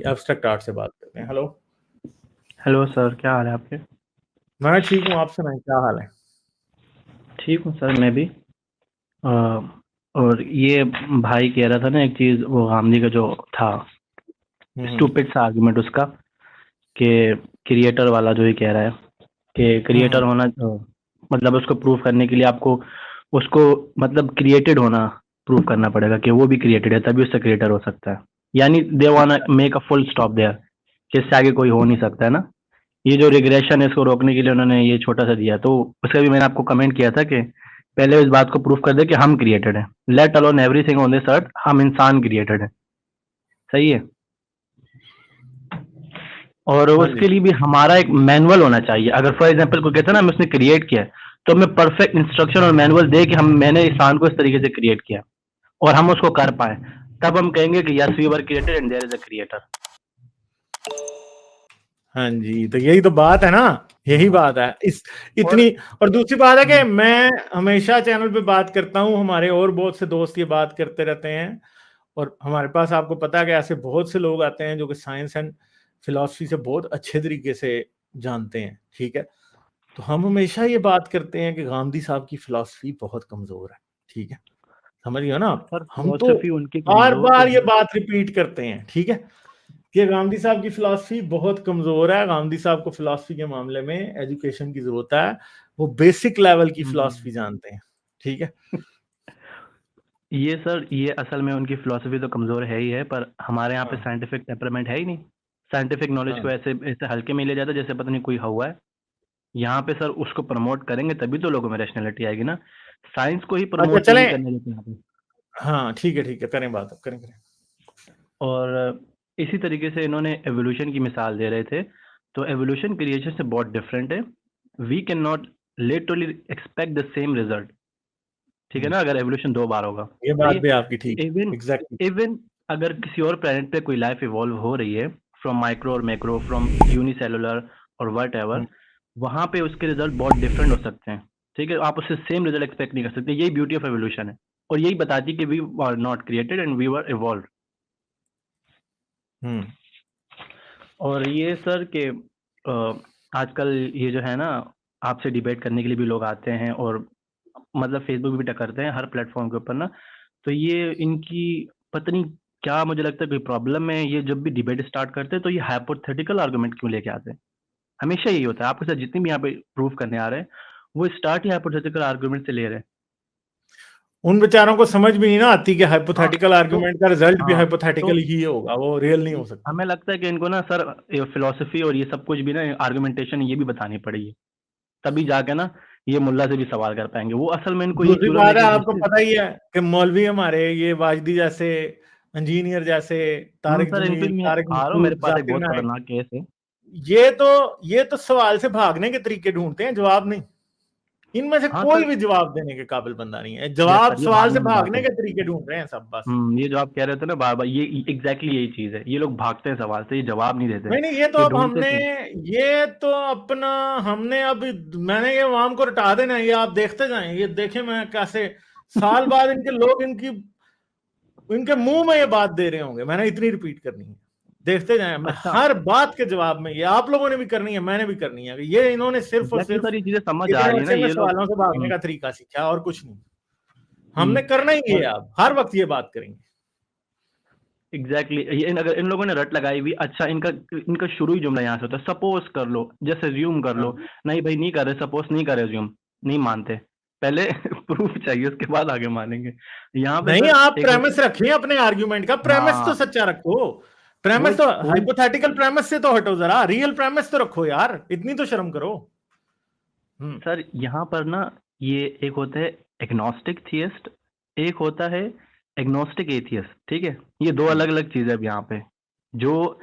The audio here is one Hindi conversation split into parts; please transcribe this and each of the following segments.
एब्स्ट्रैक्ट आर्ट से बात करते हैं। हेलो। हेलो सर, क्या हाल है आपके? मैं ठीक हूँ, आप सुनाएं, क्या हाल है? ठीक हूँ सर, मैं भी। और ये भाई कह रहा था ना एक चीज़, वो गांधी का जो था हम्म स्टूपिड सा आर्गुमेंट उसका, कि क्रिएटर वाला जो ही कह रहा है कि क्रिएटर हम्म होना मतलब उसको प्रूव करने के लिए आपको उसको मतलब क्रिएटेड होना प्रूव करना पड़ेगा कि वो भी क्रिएटेड है, तभी उससे क्रिएटर हो सकता है। यानी they want make a full stop there कि इससे आगे कोई हो नहीं सकता है ना। ये जो रिग्रेशन है इसको रोकने के लिए उन्होंने ये छोटा सा दिया, तो उसका भी मैंने आपको कमेंट किया था कि पहले इस बात को प्रूफ कर दे कि हम क्रिएटेड हैं, let alone everything on this earth, हम इंसान क्रिएटेड है। सही है। और हाँ जी। उसके लिए भी हमारा एक मैनुअल होना चाहिए। अगर फॉर एग्जांपल कोई कहता है ना हम उसने क्रिएट किया है, तो हमें परफेक्ट इंस्ट्रक्शन और मैनुअल दे कि हम मैंने इंसान को इस तरीके से क्रिएट किया और हम उसको कर पाए, तब हम कहेंगे कि yes we were created and there is a creator. हाँ जी, तो यही तो बात है ना, यही बात है इस और इतनी। और दूसरी बात है कि मैं हमेशा चैनल पे बात करता हूँ, हमारे और बहुत से दोस्त ये बात करते रहते हैं, और हमारे पास आपको पता है कि ऐसे बहुत से लोग आते हैं जो कि साइंस एंड फिलॉसफी से बहुत अच्छे तरीके से जानते हैं, ठीक है। तो हम हमेशा ये बात करते हैं कि गांधी साहब की फिलॉसफी बहुत कमजोर है, ठीक है, समझ गए ना आप। सर हम तो फिलोसफी उनकी बार कमजोर तो बार ये है। बात रिपीट करते हैं, ठीक है, कि गांधी साहब की फिलॉसफी बहुत कमजोर है। गांधी साहब को फिलॉसफी के मामले में एजुकेशन की जरूरत है, वो बेसिक लेवल की फिलॉसफी जानते हैं, ठीक है। ये सर, ये असल में उनकी फिलॉसफी तो कमज़ोर है ही है, पर हमारे यहाँ पे हाँ साइंटिफिक टेम्परामेंट है ही नहीं। साइंटिफिक नॉलेज हाँ। को ऐसे ऐसे हल्के में ले जाता है जैसे पता नहीं कोई हुआ है। यहाँ पे सर उसको प्रमोट करेंगे तभी तो लोगों में रैशनैलिटी आएगी ना। साइंस को ही अच्छा प्रमोट क्यों नहीं चलें। करने देते यहाँ पे। हाँ ठीक है, करें बात, अब करें करें। और इसी तरीके से इन्होंने एवोल्यूशन की मिसाल दे रहे थे, तो एवोल्यूशन क्रिएशन से बहुत डिफरेंट है। We can not literally expect the same result. ठीक है हम्म, ना, अगर एवोल्यूशन 2 बार होगा। ये सही बात है। भी आपकी ठीक है, इवन एग्जैक्टली। इवन अगर किसी और प्लेनेट पे कोई लाइफ इवॉल्व हो रही है, फ्रॉम माइक्रो और मैक्रो, फ्रॉम यूनिसेलुलर और व्हाटएवर, वहाँ पे उसके रिजल्ट बहुत डिफरेंट हो सकते हैं। ठीक है, आप उससे सेम रिजल्ट एक्सपेक्ट नहीं कर सकते। यही ब्यूटी ऑफ एवोल्यूशन है, और यही बताती है कि we are not created and we were evolved. हम्म। और ये सर के आजकल ये जो है ना, आपसे डिबेट करने के लिए भी लोग आते हैं, और मतलब फेसबुक भी टकरते हैं हर प्लेटफॉर्म के ऊपर ना। तो ये इनकी पता नहीं क्या, मुझे लगता है कोई प्रॉब्लम है। ये जब भी डिबेट स्टार्ट करते हैं तो ये हाइपोथेटिकल आर्गुमेंट क्यों लेके आते हैं। हमेशा यही होता है, आपके साथ जितने भी यहाँ पे प्रूफ करने आ रहे हैं वो स्टार्ट ही हाइपोथेटिकल आर्गुमेंट से ले रहे हैं। उन बेचारों को समझ भी नहीं ना आती कि हाँ, हाइपोथेटिकल तो आर्गुमेंट का रिजल्ट भी हाँ तो हाइपोथेटिकल ही होगा, वो रियल नहीं हो सकता। हमें लगता है कि इनको ना सर फिलोसफी और ये सब कुछ भी ना आर्गुमेंटेशन ये भी बतानी पड़ेगी, तभी जाके ना ये मुल्ला से भी सवाल कर पाएंगे। वो असल में इनको ये दूसरी थ्योरम बात है, लेके आपको घुसते। पता ही है कि मौलवी हमारे ये वाजदी जैसे, इंजीनियर जैसे, तारिक सर इनके जमील, लिए मैं तारिक आ रहा हूँ, मेरे मसूद, पास एक जाकिर बहुत नाइक, खतरनाक केस है। ये तो सवाल से भागने के तरीके ढूंढते हैं, जवाब नहीं। इनमें से हाँ कोई सर। भी जवाब देने के काबिल बंदा नहीं है, यस जवाब सर, ये सवाल से भागने की बात भागने है। के तरीके ढूंढ रहे हैं सब बस। ये जो आप कह रहे थे ना बार बार, ये एग्जैक्टली यही चीज है। ये लोग भागते हैं सवाल से, ये जवाब नहीं देते। नहीं नहीं, ये तो ये अब ढूंढते हमने, थे। ये तो अपना, हमने अब, मैंने ये आवाम को रटा देना है, ये आप देखते जाएं, ये देखें मैं कैसे साल बाद इनके लोग इनकी, इनके मुंह में ये बात दे रहे होंगे, मैंने इतनी रिपीट करनी है, देखते जाएं। मैं अच्छा, हर बात के जवाब में, ये आप लोगों ने भी करनी है, मैंने भी करनी है। ये इन्होंने सिर्फ और एग्जैक्टली सिर्फ सर, ये चीजें समझ आ इतने रही है ना अरसे में ये लोग। सवालों से भागने का तरीका सीखा और कुछ नहीं। हमने हम्म, करना ही है, और अब हर वक्त ये बात करेंगे। एग्जैक्टली अगर इन लोगों ने रट लगाई हुई, अच्छा इनका इनका शुरू ही जुमला यहाँ से होता है, सपोज कर लो, जैसे ज्यूम कर लो। हाँ। नहीं भाई, नहीं कर रहे, सपोज नहीं कर रहे, ज्यूम नहीं मानते। पहले प्रूफ चाहिए, उसके बाद आगे मानेंगे। यहाँ पे नहीं, सर आप एक होता प्रेमिस है। रखिए अपने आर्ग्यूमेंट का, प्रेमिस तो हाँ, सच्चा रखो। वो प्रेमिस तो, वो हाइपोथेटिकल प्रेमिस से तो हटो जरा, रियल प्रेमिस तो रखो यार, इतनी तो शर्म करो। हम्म। सर यहाँ पर ना, ये एक होता है एग्नोस्टिक थियस्ट, एक होता है एग्नोस्टिक एथियस्ट। ठीक है, ये दो अलग अलग चीज़ें अब यहाँ पे जो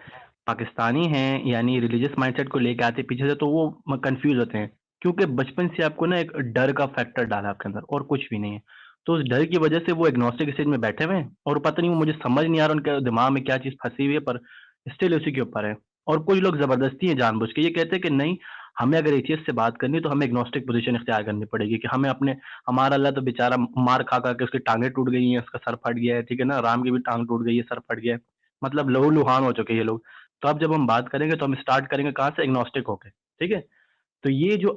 पाकिस्तानी हैं, यानी रिलीजियस माइंडसेट को लेके आते पीछे से, तो वो कंफ्यूज होते हैं, क्योंकि बचपन से आपको ना एक डर का फैक्टर डाला आपके अंदर, और कुछ भी नहीं है। तो उस डर की वजह से वो एग्नोस्टिक स्टेज में बैठे हुए हैं, और पता नहीं, वो मुझे समझ नहीं आ रहा उनके दिमाग में क्या चीज़ फंसी हुई है, पर स्टिल उसी के ऊपर है। और कुछ लोग जबरदस्ती है जानबूझ के ये कहते हैं कि नहीं, हमें अगर एथियस्ट से बात करनी है तो हमें एग्नोस्टिक पोजीशन इख्तियार करनी पड़ेगी, कि हमें अपने, हमारा अल्लाह तो बेचारा मार खा खा के उसकी टांगें टूट गई हैं, उसका सर फट गया है, ठीक है ना, राम की भी टांग टूट गई है, सर फट गया है, मतलब लहूलुहान हो चुके हैं ये लोग। तो अब जब हम बात करेंगे तो हम स्टार्ट करेंगे कहाँ से? एग्नोस्टिक होके, ठीक है? तो ये जो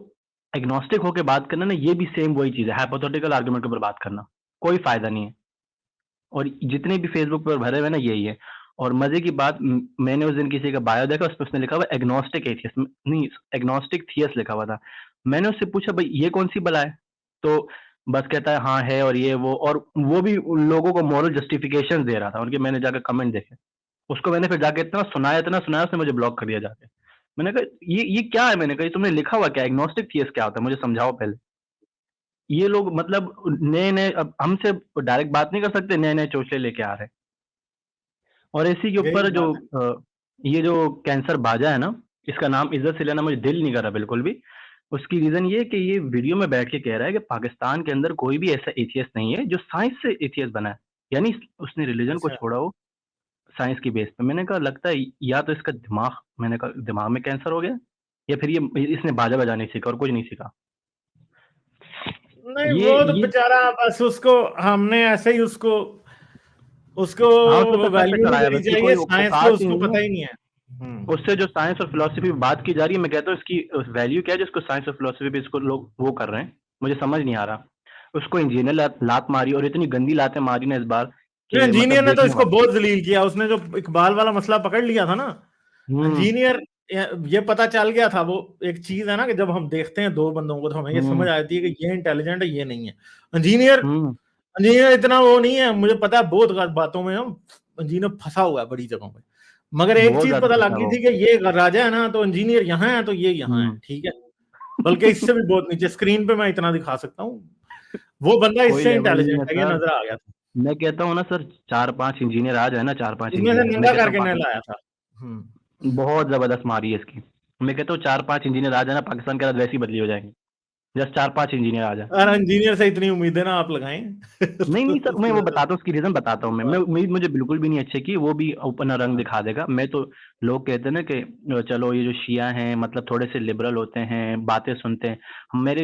एग्नोस्टिक होके बात करना ना, ये भी सेम वही चीज़ है, हाइपोथेटिकल आर्गुमेंट के ऊपर बात करना, कोई फ़ायदा नहीं है। और जितने भी फेसबुक पर भरे हुए हैं ना, यही है। और मज़े की बात, मैंने उस दिन किसी का बायो देखा, उसपे उसने लिखा हुआ एग्नोस्टिक एथियस्ट, नहीं, एग्नोस्टिक थियस्ट लिखा हुआ था। मैंने उससे पूछा, भाई ये कौन-सी बला है? तो बस कहता है हाँ है, और ये वो, और वो भी उन लोगों को मॉरल जस्टिफिकेशंस दे रहा था, उनके मैंने जाकर कमेंट देखे। उसको मैंने फिर जाके इतना सुनाया, उसने मुझे ब्लॉक कर दिया जाके। मैंने कहा ये क्या है? मैंने कहा ये तुमने लिखा हुआ क्या है? एग्नोस्टिक थियस्ट क्या होता है? मुझे समझाओ पहले। ये लोग मतलब नए-नए, अब हमसे डायरेक्ट बात नहीं कर सकते, नए-नए चोचले लेके आ रहे हैं। और इसी के यही ऊपर जो बात है। ये जो कैंसर बाजा है ना, इसका नाम इज़्ज़त से लेना मुझे दिल नहीं कर रहा बिल्कुल भी। उसकी रीज़न ये है कि ये वीडियो में बैठ के कह रहा है कि पाकिस्तान के अंदर कोई भी ऐसा एथियस्ट नहीं है जो साइंस से एथियस्ट बना है। यानी उसने रिलिजन को अच्छा, छोड़ा हो साइंस की बेस पे। मैंने कहा लगता है या तो इसका दिमाग, मैंने कहा दिमाग में कैंसर हो गया, या फिर ये इसने बाजा बजाना नहीं सीखा और कुछ नहीं सीखा। नहीं ये वो तो ये बेचारा बस उसको हमने ऐसे ही उसको उसको हाँ, उसको तख्त पे वैल्यू नहीं चढ़ाया है, देनी इसकी चाहिए, कोई साइंस तो औकात ही उसको नहीं पता है। ही नहीं है। उससे जो साइंस और फिलॉसफी पे बात की जा रही है, मैं कहता हूँ इसकी वैल्यू क्या है जिसको साइंस और फिलॉसफी पे इसको लोग वो कर रहे हैं, मुझे समझ नहीं आ रहा। उसको इंजीनियर लात मारी, और इतनी गंदी लातें मारी ना इस बार कि मतलब इंजीनियर ने तो देखने इसको वाली। बहुत जलील किया, उसने जो इकबाल वाला मसला पकड़ लिया था ना। हम्म। इंजीनियर, ये पता चल गया था, वो एक चीज है ना कि जब हम देखते हैं दो बंदों को तो हमें ये समझ हम्म। आती है कि ये इंटेलिजेंट है, ये नहीं है। इंजीनियर हम्म। इंजीनियर इतना वो नहीं है, मुझे पता है बहुत बातों में हम इंजीनियर फंसा हुआ है बड़ी जगहों पे। मगर एक बहुत चीज ज्यादा पता लग पता है गई वो। थी कि ये राजा है ना, तो इंजीनियर यहाँ है तो ये यहाँ है, हम्म। ठीक है। बल्कि इससे भी बहुत नीचे, स्क्रीन पे मैं इतना दिखा सकता हूँ, वो बंदा कोई इससे लेवल नहीं इंटेलिजेंट है है, ये सर। नजर आ गया था। मैं कहता हूँ ना सर, 4-5 इंजीनियर आ जाए ना, 4-5 इसमें से इंजीनियर, मैं नंगा कहता हूँ करके नहीं लाया था। बहुत जबरदस्त मारी है इसकी। मैं कहता हूँ 4-5 इंजीनियर आ जाए ना, पाकिस्तान के हालात वैसे ही बदली हो जाएंगे। जस्ट 4-5 इंजीनियर आ जाए। और इंजीनियर से इतनी उम्मीदें ना आप लगाएं। नहीं, नहीं तो सर, मैं वो बताता हूँ, उसकी रीज़न बताता हूँ मैं। बात उम्मीद मुझे बिल्कुल भी नहीं अच्छी की, वो भी अपना रंग हाँ, दिखा देगा। मैं तो, लोग कहते हैं ना कि चलो ये जो शिया हैं मतलब थोड़े से लिबरल होते हैं, बातें सुनते हैं। मेरे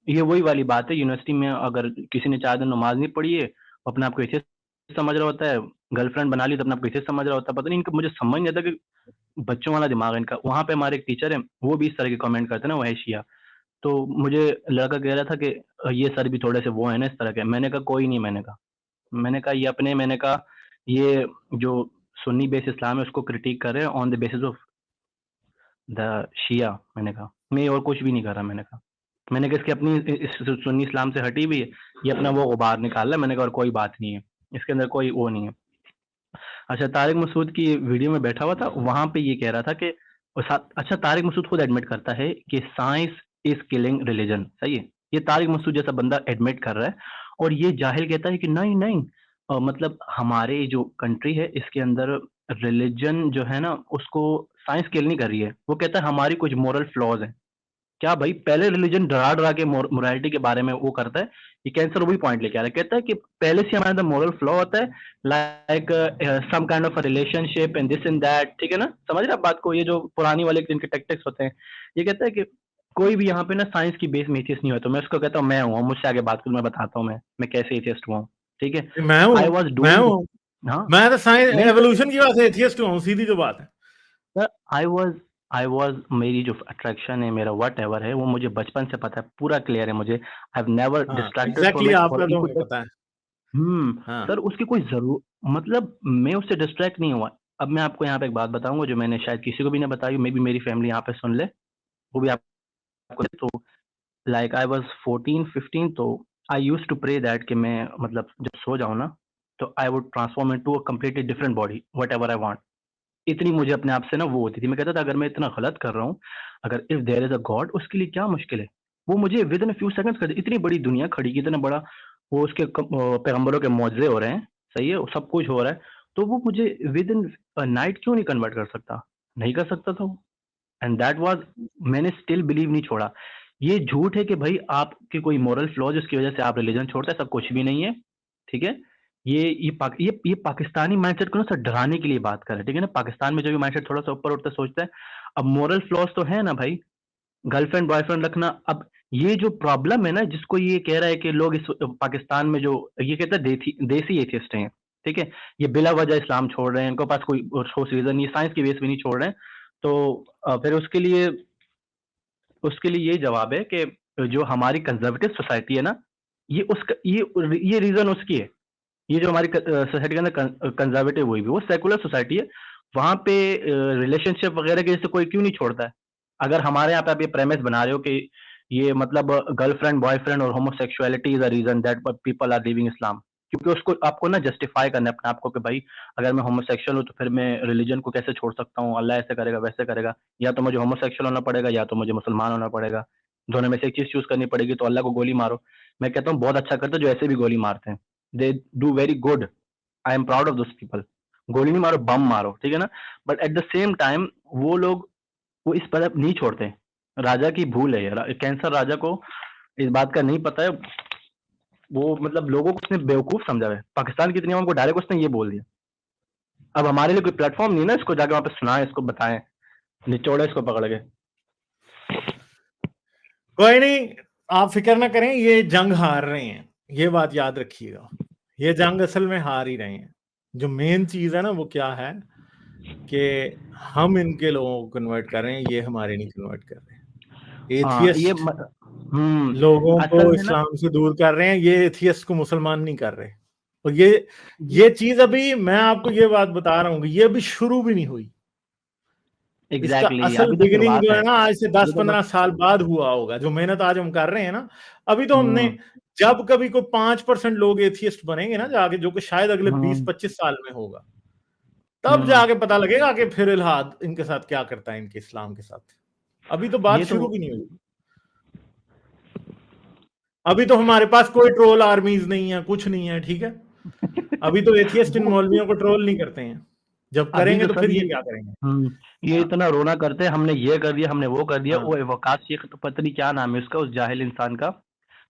ये वही वाली बात है, यूनिवर्सिटी में अगर किसी ने 4 दिन नमाज़ नहीं पढ़ी है, अपने आप को एथियस्ट समझ रहा होता है, गर्लफ्रेंड बना ली तो अपने आप को एथियस्ट समझ रहा होता है। पता नहीं इनको, मुझे समझ नहीं आता कि बच्चों वाला दिमाग है इनका। वहाँ पे हमारे एक टीचर हैं, वो भी इस तरह के कमेंट करते हैं ना, वो है शिया। तो मुझे लड़का कह रहा था कि ये सर भी थोड़े से वो हैं ना इस तरह के। मैंने कहा कोई नहीं, मैंने कहा ये अपने, मैंने कहा ये जो सुन्नी बेस इस्लाम है उसको क्रिटिक कर रहे हैं on the basis of the Shia. मैंने कहा मैं और कुछ भी नहीं कर रहा। मैंने कहा इसकी अपनी इस सुन्नी इस्लाम से हटी हुई है, ये अपना वो गुबार निकाल रहा है। मैंने कहा और कोई बात नहीं है, इसके अंदर कोई वो नहीं है। अच्छा, तारिक मसूद की वीडियो में बैठा हुआ था, वहां पे ये कह रहा था कि अच्छा, तारिक मसूद खुद एडमिट करता है कि साइंस इज किलिंग रिलीजन, सही है। ये तारिक मसूद जैसा बंदा एडमिट कर रहा है, और ये जाहिल कहता है कि नहीं नहीं, मतलब हमारे जो कंट्री है इसके अंदर रिलीजन जो है ना उसको साइंस किल नहीं कर रही है। वो कहता है हमारी कुछ मोरल फ्लॉज हैं। क्या भाई, पहले रिलीजन डरा-डरा के मोरालिटी के बारे में वो करता है। ये कैंसर वही पॉइंट लेके आ रहा है। कहता है कि पहले से हमारे अंदर मोरल फ्लॉ होता है, like some kind of a relationship and this and that, ठीक है ना? समझ रहे हैं आप बात को? ये जो पुरानी वाले जिनके टैक्टिक्स होते हैं। ये कहता है कि कोई भी यहाँ पे ना साइंस की बेस में एथियस्ट नहीं हुआ। तो मैं उसको कहता हूँ मैं हूँ, मुझसे आगे बात करो, मैं बताता हूँ मैं कैसे एथियस्ट हुआ हूँ, ठीक है? मैं हूँ आई वाज़ मैं डूइंग, हूँ हाँ, मैं तो साइंस नहीं सर, एवोल्यूशन की बात है, एथियस्ट हूँ, सीधी जो बात है। सर आई वाज़ मेरी जो अट्रैक्शन है, मेरा व्हाटएवर है, वो मुझे बचपन से पता है, पूरा क्लियर है मुझे। आई हैव नेवर हाँ, distracted from exactly it for आपका तो हमें इवन पता है। हाँ, सर उसकी कोई मतलब मैं उससे डिस्ट्रैक्ट नहीं हुआ। अब मैं आपको यहाँ पे एक बात बताऊँगा जो मैंने शायद किसी को भी ना बताई, मे बी मेरी फैमिली यहाँ पे सुन ले, वो भी आपको। तो लाइक आई वाज़ 14-15, तो I used to pray that कि मैं मतलब जब सो जाऊँ ना, तो I would transform into a completely different body, whatever I want. इतनी मुझे अपने आप से ना वो होती थी। मैं कहता था अगर मैं इतना गलत कर रहा हूँ, अगर if there is a god, उसके लिए क्या मुश्किल है? वो मुझे within a few seconds कर दे। इतनी बड़ी दुनिया खड़ी की, इतना बड़ा वो उसके पैगंबरों के मौजज़े हो रहे हैं, सही है? सब कुछ हो रहा है, तो वो मुझे विद इन अ नाइट क्यों नहीं कन्वर्ट कर सकता? नहीं कर सकता था वो। एंड दैट वाज़, मैंने स्टिल बिलीव नहीं छोड़ा। ये झूठ है कि भई आपके कोई मोरल फ्लॉ जिसकी वज़ह से आप रिलीजन छोड़ते हैं, ऐसा कुछ भी नहीं है, ठीक है? ये पाकिस्तानी माइंडसेट को ना सर डराने के लिए बात कर रहे हैं, ठीक है ना? पाकिस्तान में जो भी माइंडसेट थोड़ा-सा ऊपर उठता है, सोचता है, अब मोरल फ्लॉज़ तो है ना भाई, गर्लफ्रेंड बॉयफ्रेंड रखना। अब ये जो प्रॉब्लम है ना जिसको ये कह रहा है कि लोग इस पाकिस्तान में जो ये कहता है देसी एथियस्ट हैं, ठीक है, ये बिला वजह इस्लाम छोड़ रहे हैं, इनके पास कोई ठोस रीजन नहीं, साइंस की बेस भी नहीं छोड़ रहे हैं। तो फिर उसके लिए यही जवाब है कि जो हमारी कंजर्वेटिव सोसाइटी है ना, ये उसका ये रीजन उसकी है। ये जो हमारी सोसाइटी के अंदर कंजर्वेटिव हुई भी, वो सेकुलर सोसाइटी है, वहां पे रिलेशनशिप वगैरह के जैसे कोई क्यों नहीं छोड़ता है? अगर हमारे यहाँ पे आप ये प्रेमिस बना रहे हो कि ये मतलब गर्लफ्रेंड बॉयफ्रेंड और homosexuality is a reason that people are living Islam, क्योंकि उसको आपको ना जस्टिफाई करना है अपने आप को कि भाई अगर मैं होमोसेक्सुअल हूँ तो फिर मैं रिलीजन को कैसे छोड़ सकता हूँ, अल्लाह ऐसे करेगा वैसे करेगा, या तो मुझे होमोसेक्सुअल होना पड़ेगा या तो मुझे मुसलमान होना पड़ेगा, दोनों में से एक चीज चूज करनी पड़ेगी, तो अल्लाह को गोली मारो। मैं कहता हूँ बहुत अच्छा करते जो ऐसे भी गोली मारते हैं, they do very good, I am proud of those people. गोली नहीं मारो, बम मारो, ठीक है ना। But at the same time वो लोग वो इस पर नहीं छोड़ते। राजा की भूल है ये, कैंसर राजा को इस बात का नहीं पता है, वो मतलब लोगों को उसने बेवकूफ समझा है। पाकिस्तान की इतनी आवाम को डायरेक्ट उसने ये बोल दिया। अब हमारे लिए कोई प्लेटफॉर्म नहीं है ना, इसको जाके वहां पे सुनाए, इसको बताएं, निचोड़े इसको पकड़ के। कोई नहीं, आप फिक्र ना करें, ये जंग हार रहे हैं, ये बात याद रखिएगा। ये जंग असल में हार ही रहे हैं। जो मेन चीज है ना वो क्या है कि हम इनके लोगों को कन्वर्ट कर रहे हैं, ये हमारे नहीं कन्वर्ट कर रहे। हाँ ये एथियस्ट हम्म, लोगों को असल में ना इस्लाम से दूर कर रहे हैं, ये एथियस्ट को मुसलमान नहीं कर रहे। और ये चीज अभी मैं आपको ये बात बता रहा हूँ कि ये अभी शुरू भी नहीं हुई। इसका एग्जैक्टली असल अभी तो बिगिनिंग शुरुआत जो है, है ना आज से ये तो बस 10-15 साल बाद हुआ होगा। जो मेहनत आज हम कर रहे हैं ना, अभी तो हमने, हम्म जब कभी कोई 5% लोग एथियस्ट बनेंगे ना जाके, जो कि शायद अगले हम्म 20-25 साल में होगा, तब हम्म, जाके पता लगेगा कि फिर इल्हाद इनके साथ क्या करता है, इनके इस्लाम के साथ। अभी तो बात ये तो शुरू भी नहीं हुई। अभी तो हमारे पास कोई ट्रोल आर्मीज नहीं है, कुछ नहीं है, ठीक है। अभी तो एथियस्ट इन वो मौलवियों को ट्रोल नहीं करते हैं। जब अभी करेंगे तो तो सर फिर ये ये क्या करेंगे। ये हाँ, इतना रोना करते हैं, हमने ये कर दिया, हमने वो कर दिया। हाँ, वो वकास शेख तो पता नहीं क्या नाम है उसका, उस जाहिल इंसान का,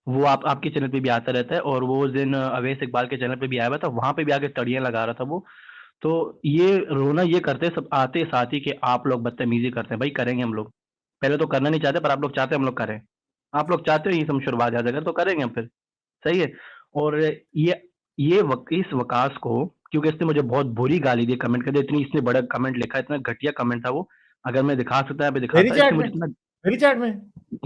वो आपके चैनल पे भी आता रहता है, और वो उस दिन अवैस इकबाल के चैनल पे भी आया हुआ था, वहां पे भी आके तड़ियां लगा रहा था वो। तो ये रोना ये करते सब आते साथ ही कि आप लोग बदतमीजी करते हैं। भाई करेंगे हम लोग, पहले तो करना नहीं चाहते, पर आप लोग चाहते हैं हम लोग करें। आप लोग चाहते हो ये सब शुरुआत ज्यादा कर, तो करेंगे हम फिर, सही है। और इस वकास को, क्योंकि इसने मुझे बहुत बुरी गाली दी कमेंट कर दिया, इतनी इसने बड़ा कमेंट लिखा, इतना घटिया कमेंट था वो। अगर मैं दिखा सकता यहाँ पे मेरी दिखाता, चैट इसने में, मुझे इतना, मेरी चैट में।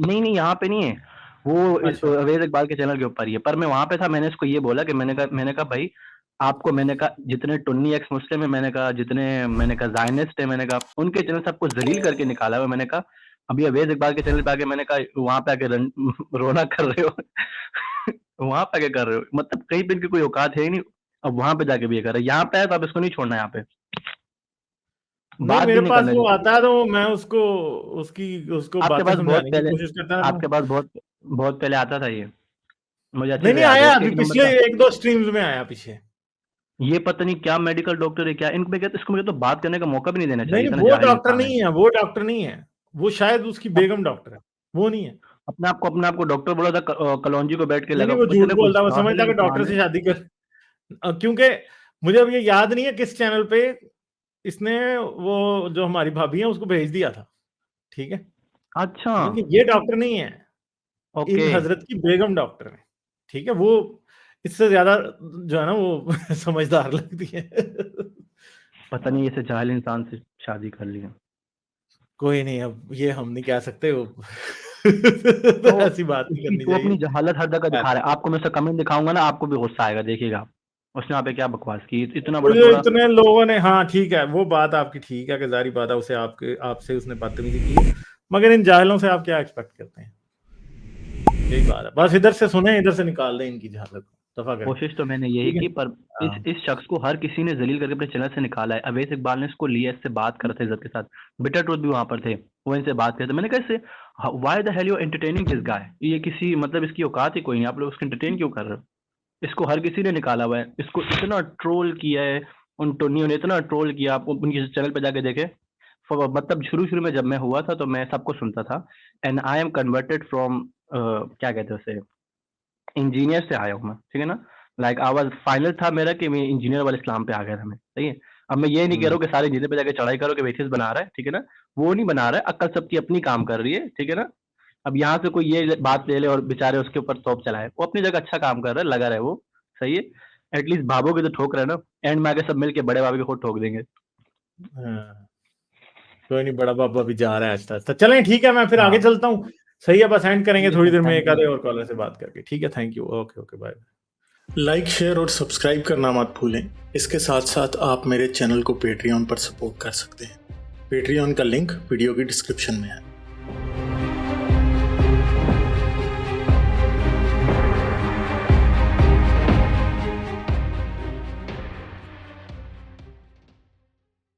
नहीं नहीं यहाँ पे नहीं है वो, अच्छा, अवैध इकबाल के चैनल के ऊपर ही है। पर मैं वहां पे था, मैंने इसको ये बोला कि मैंने कहा भाई आपको, मैंने कहा जितने टुन्नी एक्स मुस्लिम है, मैंने कहा जितने, मैंने कहा जायनिस्ट है, मैंने कहा उनके चैनल से आपको जलील करके निकाला हुआ है। मैंने कहा अभी अवैध इकबाल के चैनल पे आके, मैंने कहा वहां पे आके रोना कर रहे हो वहां पे आके कर रहे हो, मतलब कहीं पे इनकी कोई औकात है ही नहीं। अब वहां पे जाके भी ये कर रहे हैं, यहाँ पे आए तो आप इसको नहीं छोड़ना, यहाँ पे नहीं, बात भी मेरे नहीं पास करने वो देते। आता है तो मैं उसको, उसको आपके बातें पास बहुत समझाने की पहले कोशिश करता रहता आपके हूँ। पास बहुत बहुत पहले आता था ये, मुझे अच्छे नहीं से नहीं, याद है, आया इसके अभी एक नंबर पिछले का। 1-2 स्ट्रीम्स में आया पीछे। ये पता नहीं क्या मेडिकल डॉक्टर है क्या, इनको मैं कहता, इसको मुझे तो बात करने का मौका भी नहीं देना नहीं चाहिए, नहीं, इतना वो जाहिल डॉक्टर इंसान है। नहीं है, वो डॉक्टर नहीं है। वो शायद उसकी अब बेगम डॉक्टर है, वो नहीं है। अपने आप को डॉक्टर बोला था, कलौंजी को बैठ के नहीं लगा, नहीं, वो झूठ इतने कुछ बोलता है, वो जाहिल समझता है कि डॉक्टर इंसान से है। शादी कर। क्योंकि मुझे अब ये याद नहीं है किस चैनल पे इसने वो जो हमारी भाभी है उसको भेज दिया था, ठीक है। अच्छा, लेकिन ये डॉक्टर नहीं है, इन ओके। हजरत की बेगम डॉक्टर है, ठीक है। वो इससे ज्यादा जो है ना वो समझदार लगती है। पता नहीं ऐसे जाहिल इंसान से शादी कर ली है। कोई नहीं, अब ये हम नहीं कह सकते वो। तो ऐसी बात नहीं करनी वो अपनी चाहिए। जहालत हर जगह खैर, दिखा रहा है। आपको मैं उसका कमेंट दिखाऊंगा ना, आपको भी गुस्सा आएगा, देखिएगा आप। उसने वहाँ पे क्या बकवास की, इतना वो बड़ा जो थोड़ा। इतने लोगों ने, हाँ ठीक है, वो बात आपकी ठीक है कि जारी बात है, उसे आपके आपसे उसने बदतमीजी की है। मगर इन जाहिलों से आप क्या एक्सपेक्ट करते हैं। यही बात है, बस इधर से सुने, इधर से निकाल दें इनकी जहालत को, दफा करें, कोशिश तो मैंने यही ठीक है। की, पर हाँ, इस शख्स को हर किसी ने जलील करके अपने चैनल से निकाला है। अवैस इकबाल ने इसको लिया, इससे बात कर रहे थे इज्जत के साथ, बिटर ट्रूथ भी वहां पर थे, वो इनसे बात करते। मैंने कहा इससे why the hell you entertaining this guy, ये किसी मतलब इसकी औकात ही कोई नहीं, आप लोग उसको एंटरटेन क्यों कर रहे हो। इसको हर किसी ने निकाला हुआ है, इसको इतना ट्रोल किया है, उन टोनियों ने इतना ट्रोल किया। आप उनके चैनल पे जाके देखे, मतलब शुरू शुरू में जब मैं हुआ था तो मैं सबको सुनता था, and I am converted from, क्या कहते हैं उसे, इंजीनियर से आया हूँ मैं, ठीक है ना। लाइक आवाज फाइनल था मेरा कि मैं इंजीनियर वाले इस्लाम पे आ गया था मैं, सही है। अब मैं ये नहीं कह रहा हूँ कि सारे इंजीनियर पे जाके चढ़ाई करो कि वेथिस बना रहा है, ठीक है ना। वो नहीं बना रहा है, अक्ल सबकी अपनी काम कर रही है, ठीक है ना। अब यहाँ से कोई ये बात ले ले और बेचारे उसके ऊपर तोप चलाए, वो अपनी जगह अच्छा काम कर रहा है, लगा रहे वो, सही है। एटलीस्ट भाभोगे तो ठोक रहे हैं ना, एंड में आके सब मिलके बड़े बाबा को खुद ठोक देंगे। हाँ, कोई नहीं, बड़ा बाबा भी जा रहा है आहिस्ता आहिस्ता। चलें ठीक है, मैं फिर आगे हाँ चलता हूँ। सही है, बस एंड करेंगे ठीक है थोड़ी सर, देर में थैंक एक यू। आधे और कॉलर से बात करके। ठीक है, thank you, okay okay, bye. Like, share और सब्सक्राइब करना मत भूलें। इसके साथ साथ आप मेरे चैनल को पेट्रियन पर सपोर्ट कर सकते हैं। पेट्रियन का लिंक वीडियो की डिस्क्रिप्शन में है।